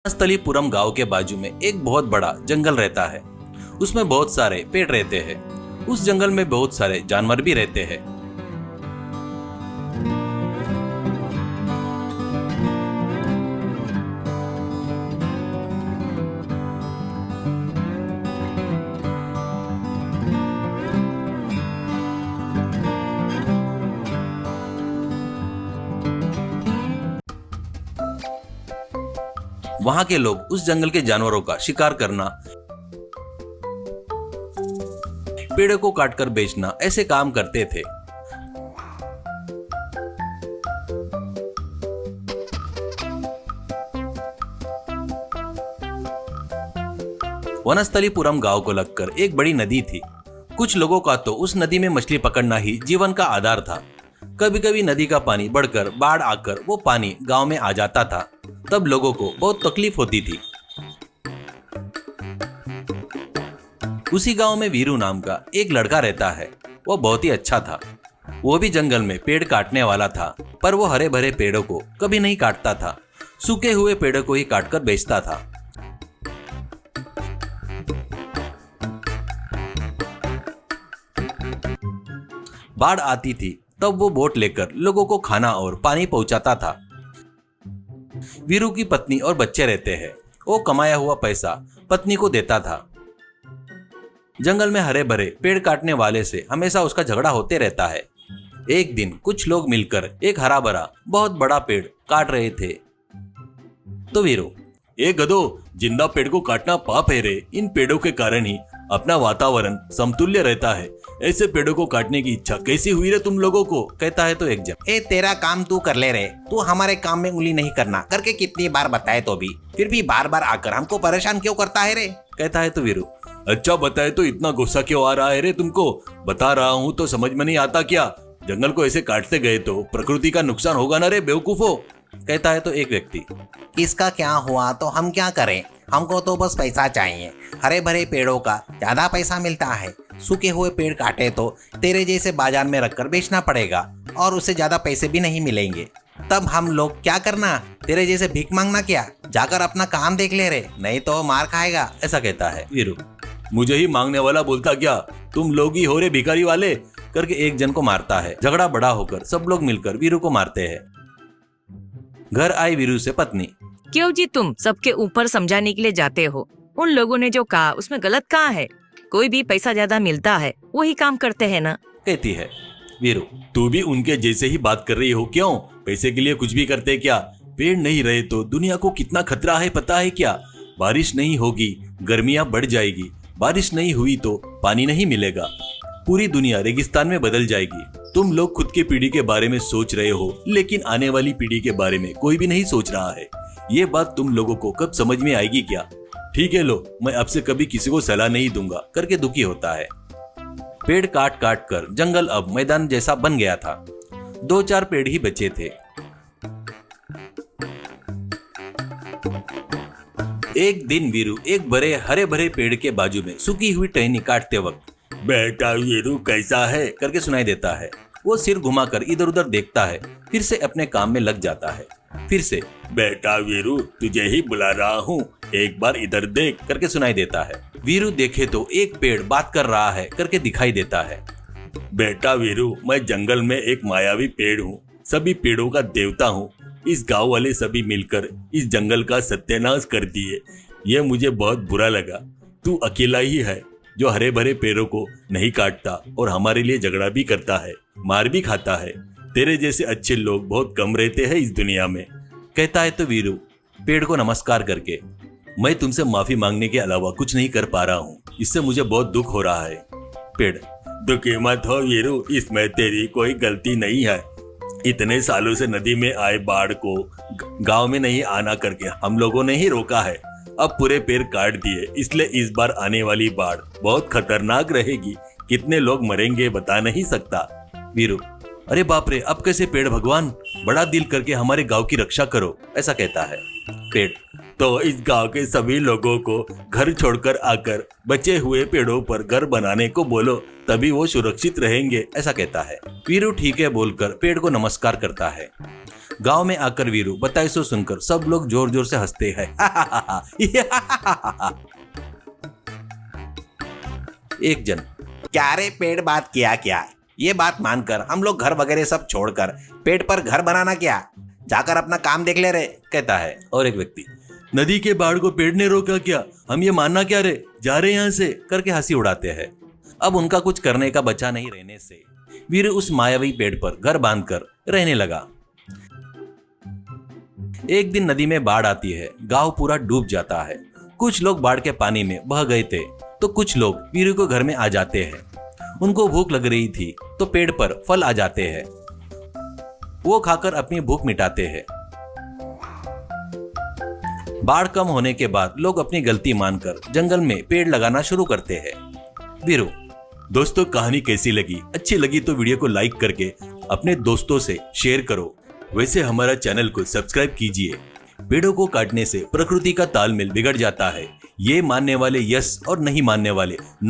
वनस्थलीपुरम गांव के बाजू में एक बहुत बड़ा जंगल रहता है। उसमें बहुत सारे पेड़ रहते हैं। उस जंगल में बहुत सारे जानवर भी रहते हैं। वहां के लोग उस जंगल के जानवरों का शिकार करना, पेड़ों को काटकर बेचना ऐसे काम करते थे। वनस्थलीपुरम गांव को लगकर एक बड़ी नदी थी। कुछ लोगों का तो उस नदी में मछली पकड़ना ही जीवन का आधार था। कभी कभी नदी का पानी बढ़कर बाढ़ आकर वो पानी गांव में आ जाता था। तब लोगों को बहुत तकलीफ होती थी। उसी गांव में वीरू नाम का एक लड़का रहता है। वो बहुत ही अच्छा था। वो भी जंगल में पेड़ काटने वाला था, पर वो हरे भरे पेड़ों को कभी नहीं काटता था। सूखे हुए पेड़ों को ही काटकर बेचता था। बाढ़ आती थी तब वो बोट लेकर लोगों को खाना और पानी पहुंचाता था। वीरू की पत्नी और बच्चे रहते हैं। वो कमाया हुआ पैसा पत्नी को देता था। जंगल में हरे भरे पेड़ काटने वाले से हमेशा उसका झगड़ा होते रहता है। एक दिन कुछ लोग मिलकर एक हरा भरा बहुत बड़ा पेड़ काट रहे थे। तो वीरू, ए गधो, जिंदा पेड़ को काटना पाप है रे। इन पेड़ों के कारण ही अपना वातावरण समतुल्य रहता है। ऐसे पेड़ों को काटने की इच्छा कैसी हुई रे तुम लोगों को? कहता है तो एक जन, ए तेरा काम तू कर ले रे, तू हमारे काम में उंगली नहीं करना करके कितनी बार बताए तो भी फिर भी बार बार आकर हमको परेशान क्यों करता है रे? कहता है तो वीरू, अच्छा बताए तो इतना गुस्सा क्यों आ रहा है रे तुमको? बता रहा हूँ तो समझ में नहीं आता क्या? जंगल को ऐसे काटते गए तो प्रकृति का नुकसान होगा ना रे बेवकूफो। कहता है तो एक व्यक्ति, इसका क्या हुआ तो हम क्या करें? हमको तो बस पैसा चाहिए। हरे भरे पेड़ों का ज्यादा पैसा मिलता है। सूखे हुए पेड़ काटे तो तेरे जैसे बाजार में रखकर बेचना पड़ेगा और उससे ज्यादा पैसे भी नहीं मिलेंगे। तब हम लोग क्या करना? तेरे जैसे भीख मांगना क्या? जाकर अपना काम देख ले रे, नहीं तो मार खाएगा। ऐसा कहता है वीरू। मुझे ही मांगने वाला बोलता क्या? तुम लोग ही हो रे भिखारी वाले, करके एक जन को मारता है। झगड़ा बड़ा होकर सब लोग मिलकर वीरू को मारते हैं। घर आई वीरू से पत्नी, क्यों जी तुम सबके ऊपर समझाने के लिए जाते हो? उन लोगों ने जो कहा उसमें गलत कहाँ है? कोई भी पैसा ज्यादा मिलता है वही काम करते हैं ना। कहती है वीरू, तू भी उनके जैसे ही बात कर रही हो क्यों? पैसे के लिए कुछ भी करते क्या? पेड़ नहीं रहे तो दुनिया को कितना खतरा है पता है क्या? बारिश नहीं होगी, गर्मियां बढ़ जाएगी। बारिश नहीं हुई तो पानी नहीं मिलेगा। पूरी दुनिया रेगिस्तान में बदल जाएगी। तुम लोग खुद की पीढ़ी के बारे में सोच रहे हो, लेकिन आने वाली पीढ़ी के बारे में कोई भी नहीं सोच रहा है। ये बात तुम लोगों को कब समझ में आएगी क्या? ठीक है लो, मैं अब से कभी किसी को सलाह नहीं दूंगा, करके दुखी होता है। पेड़ काट काट कर जंगल अब मैदान जैसा बन गया था। 2-4 पेड़ ही बचे थे। एक दिन वीरू एक बड़े हरे भरे पेड़ के बाजू में सूखी हुई टहनी काटते वक्त, बेटा वीरू कैसा है, करके सुनाई देता है। वो सिर घुमाकर इधर उधर देखता है, फिर से अपने काम में लग जाता है। फिर से, बेटा वीरू तुझे ही बुला रहा हूँ, एक बार इधर देख, करके सुनाई देता है। वीरू देखे तो एक पेड़ बात कर रहा है करके दिखाई देता है। बेटा वीरू, मैं जंगल में एक मायावी पेड़ हूँ, सभी पेड़ों का देवता हूँ। इस गांव वाले सभी मिलकर इस जंगल का सत्यानाश कर दिए। ये मुझे बहुत बुरा लगा। तू अकेला ही है जो हरे भरे पेड़ों को नहीं काटता और हमारे लिए झगड़ा भी करता है, मार भी खाता है। तेरे जैसे अच्छे लोग बहुत कम रहते हैं इस दुनिया में। कहता है तो वीरू पेड़ को नमस्कार करके, मैं तुमसे माफी मांगने के अलावा कुछ नहीं कर पा रहा हूँ, इससे मुझे बहुत दुख हो रहा है। पेड़, दुखी मत हो वीरू, इसमें तेरी कोई गलती नहीं है। इतने सालों से नदी में आए बाढ़ को गांव में नहीं आना करके हम लोगों ने ही रोका है। अब पूरे पेड़ काट दिए, इसलिए इस बार आने वाली बाढ़ बहुत खतरनाक रहेगी। कितने लोग मरेंगे बता नहीं सकता। वीरू, अरे बाप रे, अब कैसे पेड़ भगवान, बड़ा दिल करके हमारे गांव की रक्षा करो, ऐसा कहता है। पेड़, तो इस गांव के सभी लोगों को घर छोड़कर आकर बचे हुए पेड़ों पर घर बनाने को बोलो, तभी वो सुरक्षित रहेंगे, ऐसा कहता है। वीरू ठीक है बोलकर पेड़ को नमस्कार करता है। गांव में आकर वीरू बताए सो सुनकर सब लोग जोर जोर से हंसते हैं। एक जन, क्या रे पेड़ बात किया क्या? ये बात मानकर हम लोग घर वगैरह सब छोड़कर पेड़ पर घर बनाना क्या? जाकर अपना काम देख ले रे, कहता है। और एक व्यक्ति, नदी के बाढ़ को पेड़ ने रोका क्या? हम ये मानना क्या रे, जा रहे यहाँ से, करके हंसी उड़ाते हैं। अब उनका कुछ करने का बचा नहीं रहने से वीरू उस मायावी पेड़ पर घर बांधकर रहने लगा। एक दिन नदी में बाढ़ आती है, गांव पूरा डूब जाता है। कुछ लोग बाढ़ के पानी में बह गए थे तो कुछ लोग वीरू को घर में आ जाते हैं। उनको भूख लग रही थी तो पेड़ पर फल आ जाते हैं, वो खाकर अपनी भूख मिटाते हैं। बाढ़ कम होने के बाद लोग अपनी गलती मानकर जंगल में पेड़ लगाना शुरू करते हैं। वीरू, दोस्तों कहानी कैसी लगी? अच्छी लगी तो वीडियो को लाइक करके अपने दोस्तों से शेयर करो। वैसे हमारा चैनल को सब्सक्राइब कीजिए। पेड़ों को काटने से प्रकृति का तालमेल बिगड़ जाता है, ये मानने वाले यस और नहीं मानने वाले नो।